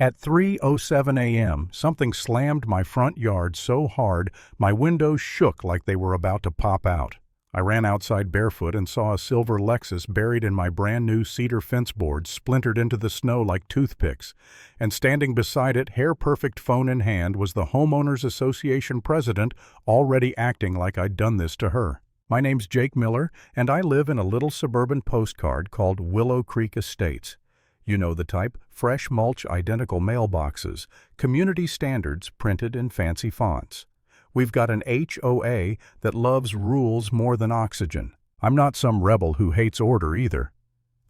At 3:07 a.m., something slammed my front yard so hard my windows shook like they were about to pop out. I ran outside barefoot and saw a silver Lexus buried in my brand-new cedar fence boards splintered into the snow like toothpicks, and standing beside it, hair-perfect phone in hand, was the Homeowners Association president, already acting like I'd done this to her. My name's Jake Miller, and I live in a little suburban postcard called Willow Creek Estates. You know the type, fresh mulch identical mailboxes, community standards printed in fancy fonts. We've got an HOA that loves rules more than oxygen. I'm not some rebel who hates order either.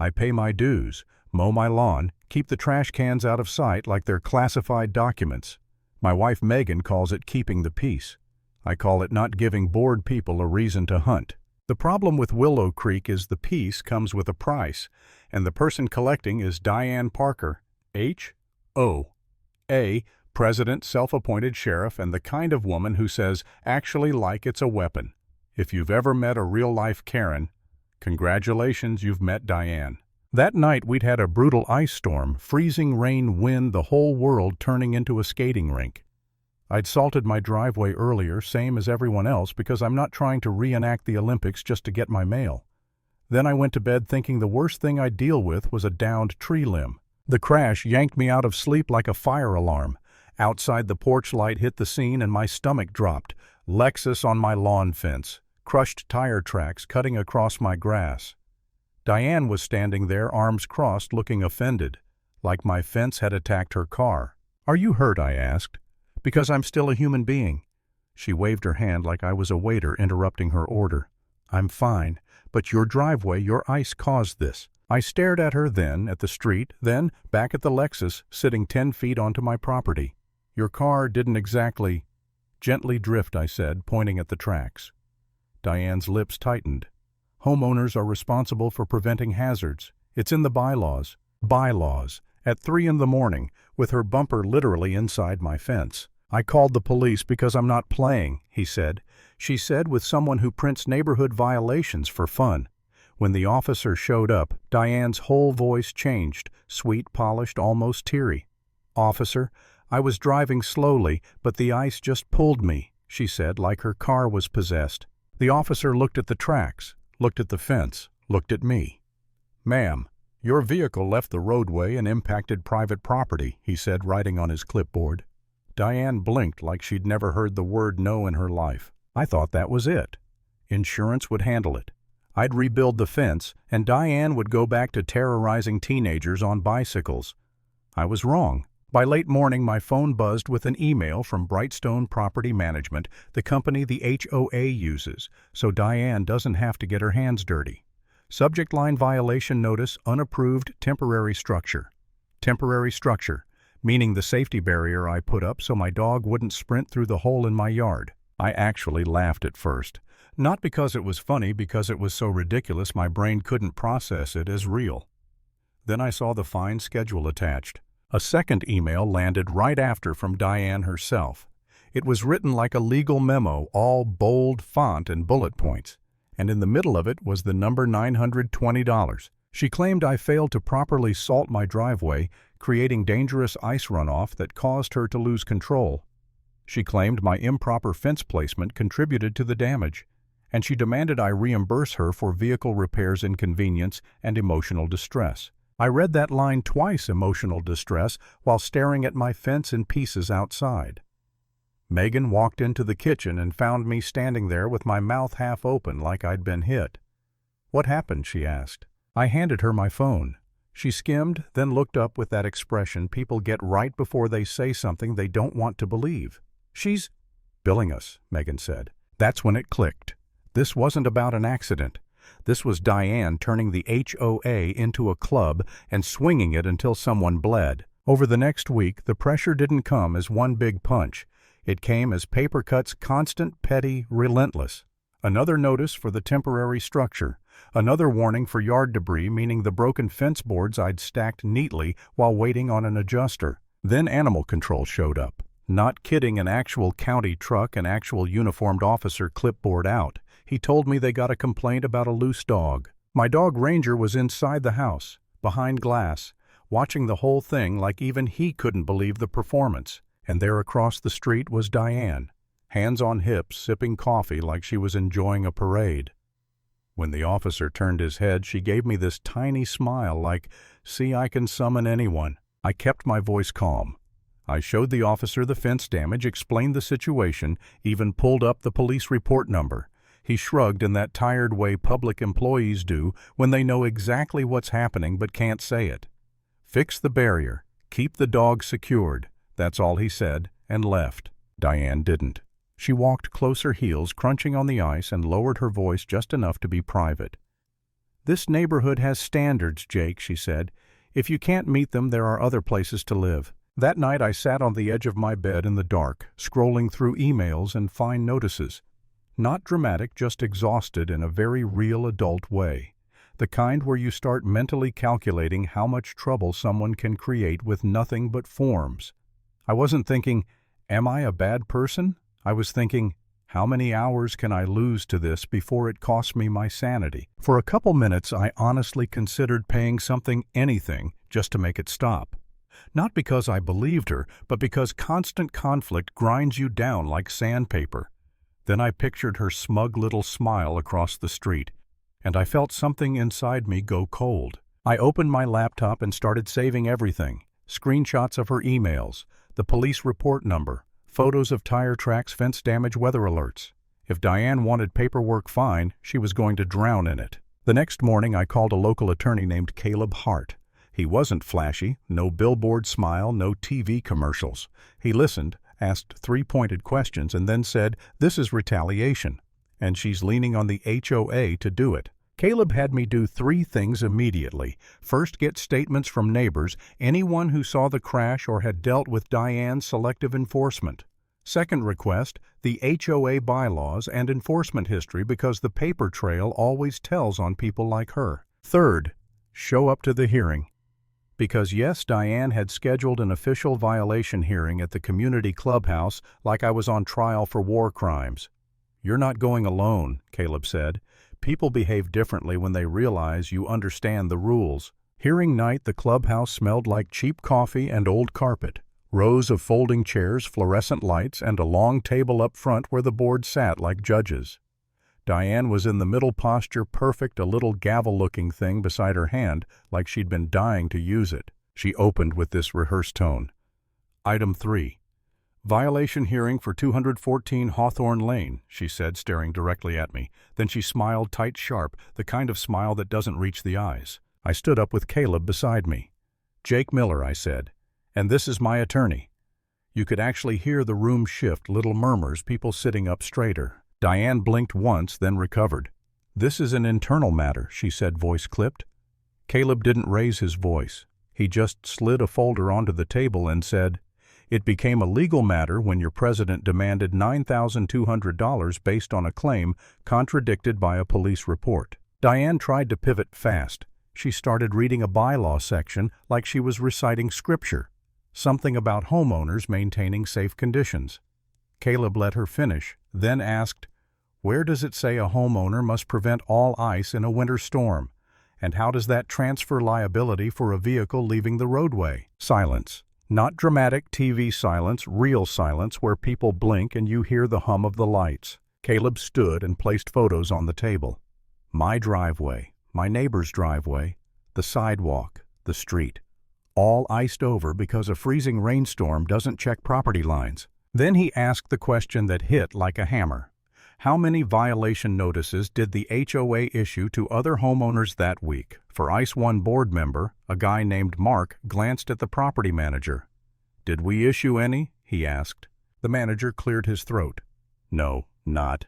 I pay my dues, mow my lawn, keep the trash cans out of sight like they're classified documents. My wife Megan calls it keeping the peace. I call it not giving bored people a reason to hunt. The problem with Willow Creek is the peace comes with a price, and the person collecting is Diane Parker, HOA, President, self-appointed sheriff, and the kind of woman who says, actually like it's a weapon. If you've ever met a real-life Karen, congratulations, you've met Diane. That night we'd had a brutal ice storm, freezing rain, wind, the whole world turning into a skating rink. I'd salted my driveway earlier, same as everyone else, because I'm not trying to reenact the Olympics just to get my mail. Then I went to bed thinking the worst thing I'd deal with was a downed tree limb. The crash yanked me out of sleep like a fire alarm. Outside, the porch light hit the scene and my stomach dropped. Lexus on my lawn fence, crushed tire tracks cutting across my grass. Diane was standing there, arms crossed, looking offended, like my fence had attacked her car. "Are you hurt?" I asked. "Because I'm still a human being." She waved her hand like I was a waiter interrupting her order. "I'm fine, but your driveway, your ice caused this." I stared at her, then at the street, then back at the Lexus sitting 10 feet onto my property. "Your car didn't exactly gently drift," I said, pointing at the tracks. Diane's lips tightened. "Homeowners are responsible for preventing hazards. It's in the bylaws." Bylaws. At 3 in the morning, with her bumper literally inside my fence. "I called the police because I'm not playing," he said. She said, with someone who prints neighborhood violations for fun. When the officer showed up, Diane's whole voice changed, sweet, polished, almost teary. "Officer, I was driving slowly, but the ice just pulled me," she said, like her car was possessed. The officer looked at the tracks, looked at the fence, looked at me. "Ma'am, your vehicle left the roadway and impacted private property," he said, writing on his clipboard. Diane blinked like she'd never heard the word no in her life. I thought that was it. Insurance would handle it. I'd rebuild the fence, and Diane would go back to terrorizing teenagers on bicycles. I was wrong. By late morning, my phone buzzed with an email from Brightstone Property Management, the company the HOA uses, so Diane doesn't have to get her hands dirty. Subject line violation notice, unapproved temporary structure. Temporary structure, meaning the safety barrier I put up so my dog wouldn't sprint through the hole in my yard. I actually laughed at first. Not because it was funny, because it was so ridiculous my brain couldn't process it as real. Then I saw the fine schedule attached. A second email landed right after from Diane herself. It was written like a legal memo, all bold font and bullet points, and in the middle of it was the number $920. She claimed I failed to properly salt my driveway, creating dangerous ice runoff that caused her to lose control. She claimed my improper fence placement contributed to the damage, and she demanded I reimburse her for vehicle repairs inconvenience and emotional distress. I read that line twice, emotional distress, while staring at my fence in pieces outside. Megan walked into the kitchen and found me standing there with my mouth half open like I'd been hit. "What happened?" she asked. I handed her my phone. She skimmed, then looked up with that expression people get right before they say something they don't want to believe. "She's billing us," Megan said. That's when it clicked. This wasn't about an accident. This was Diane turning the HOA into a club and swinging it until someone bled. Over the next week, the pressure didn't come as one big punch. It came as paper cuts, constant, petty, relentless. Another notice for the temporary structure. Another warning for yard debris, meaning the broken fence boards I'd stacked neatly while waiting on an adjuster. Then animal control showed up. Not kidding, an actual county truck, an actual uniformed officer, clipboard out. He told me they got a complaint about a loose dog. My dog Ranger was inside the house, behind glass, watching the whole thing like even he couldn't believe the performance. And there across the street was Diane, hands on hips, sipping coffee like she was enjoying a parade. When the officer turned his head, she gave me this tiny smile like, "See, I can summon anyone." I kept my voice calm. I showed the officer the fence damage, explained the situation, even pulled up the police report number. He shrugged in that tired way public employees do when they know exactly what's happening but can't say it. "Fix the barrier. Keep the dog secured." That's all he said, and left. Diane didn't. She walked closer heels, crunching on the ice, and lowered her voice just enough to be private. "This neighborhood has standards, Jake," she said. "If you can't meet them, there are other places to live." That night I sat on the edge of my bed in the dark, scrolling through emails and fine notices. Not dramatic, just exhausted in a very real adult way. The kind where you start mentally calculating how much trouble someone can create with nothing but forms. I wasn't thinking, am I a bad person? I was thinking, how many hours can I lose to this before it costs me my sanity? For a couple minutes I honestly considered paying anything, just to make it stop. Not because I believed her, but because constant conflict grinds you down like sandpaper. Then I pictured her smug little smile across the street, and I felt something inside me go cold. I opened my laptop and started saving everything. Screenshots of her emails, the police report number, photos of tire tracks, fence damage, weather alerts. If Diane wanted paperwork, fine, she was going to drown in it. The next morning I called a local attorney named Caleb Hart. He wasn't flashy, no billboard smile, no TV commercials. He listened, asked 3 pointed questions, and then said, "This is retaliation, and she's leaning on the HOA to do it." Caleb had me do 3 things immediately. First, get statements from neighbors, anyone who saw the crash or had dealt with Diane's selective enforcement. Second request, the HOA bylaws and enforcement history, because the paper trail always tells on people like her. Third, show up to the hearing. Because yes, Diane had scheduled an official violation hearing at the community clubhouse like I was on trial for war crimes. "You're not going alone," Caleb said. "People behave differently when they realize you understand the rules." Hearing night, the clubhouse smelled like cheap coffee and old carpet. Rows of folding chairs, fluorescent lights, and a long table up front where the board sat like judges. Diane was in the middle posture, perfect, a little gavel-looking thing beside her hand, like she'd been dying to use it. She opened with this rehearsed tone. "Item 3. Violation hearing for 214 Hawthorne Lane," she said, staring directly at me. Then she smiled tight, sharp, the kind of smile that doesn't reach the eyes. I stood up with Caleb beside me. "Jake Miller," I said, "and this is my attorney." You could actually hear the room shift, little murmurs, people sitting up straighter. Diane blinked once, then recovered. "This is an internal matter," she said, voice clipped. Caleb didn't raise his voice. He just slid a folder onto the table and said, "It became a legal matter when your president demanded $9,200 based on a claim contradicted by a police report." Diane tried to pivot fast. She started reading a bylaw section like she was reciting scripture, something about homeowners maintaining safe conditions. Caleb let her finish, then asked, "Where does it say a homeowner must prevent all ice in a winter storm? And how does that transfer liability for a vehicle leaving the roadway?" Silence. Not dramatic TV silence, real silence where people blink and you hear the hum of the lights. Caleb stood and placed photos on the table. My driveway, my neighbor's driveway, the sidewalk, the street. All iced over because a freezing rainstorm doesn't check property lines. Then he asked the question that hit like a hammer. How many violation notices did the HOA issue to other homeowners that week? For ICE 1 board member, a guy named Mark glanced at the property manager. "Did we issue any?" he asked. The manager cleared his throat. "No, not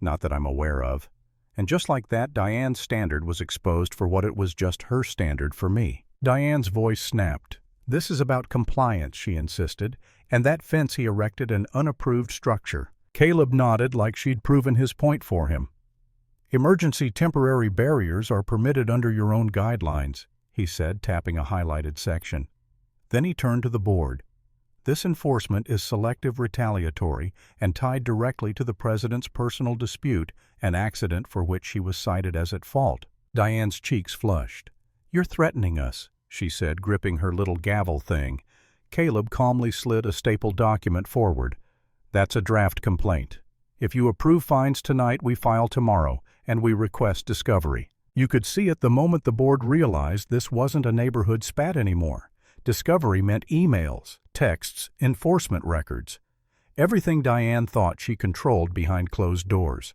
that I'm aware of." And just like that, Diane's standard was exposed for what it was just her standard for me. Diane's voice snapped. "This is about compliance," she insisted, "and that fence he erected an unapproved structure." Caleb nodded like she'd proven his point for him. "Emergency temporary barriers are permitted under your own guidelines," he said, tapping a highlighted section. Then he turned to the board. "This enforcement is selective retaliatory and tied directly to the president's personal dispute, an accident for which she was cited as at fault." Diane's cheeks flushed. "You're threatening us," she said, gripping her little gavel thing. Caleb calmly slid a stapled document forward. "That's a draft complaint. If you approve fines tonight, we file tomorrow, and we request discovery." You could see it the moment the board realized this wasn't a neighborhood spat anymore. Discovery meant emails, texts, enforcement records. Everything Diane thought she controlled behind closed doors.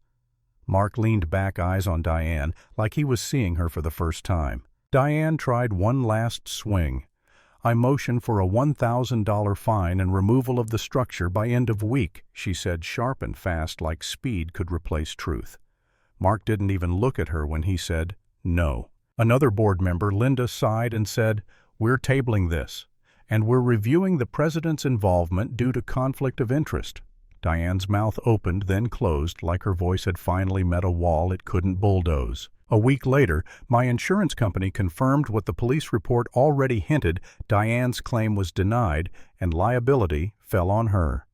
Mark leaned back, eyes on Diane, like he was seeing her for the first time. Diane tried one last swing. "I motion for a $1,000 fine and removal of the structure by end of week," she said, sharp and fast, like speed could replace truth. Mark didn't even look at her when he said, "No." Another board member, Linda, sighed and said, "We're tabling this, and we're reviewing the president's involvement due to conflict of interest." Diane's mouth opened, then closed, like her voice had finally met a wall it couldn't bulldoze. A week later, my insurance company confirmed what the police report already hinted: Diane's claim was denied, and liability fell on her.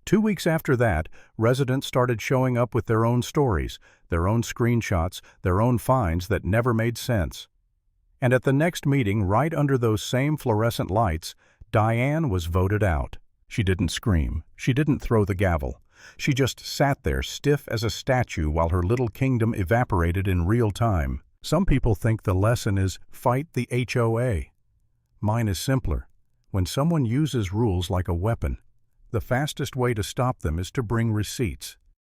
2 weeks after that, residents started showing up with their own stories, their own screenshots, their own fines that never made sense. And at the next meeting, right under those same fluorescent lights, Diane was voted out. She didn't scream. She didn't throw the gavel. She just sat there stiff as a statue while her little kingdom evaporated in real time. Some people think the lesson is fight the HOA. Mine is simpler. When someone uses rules like a weapon, the fastest way to stop them is to bring receipts.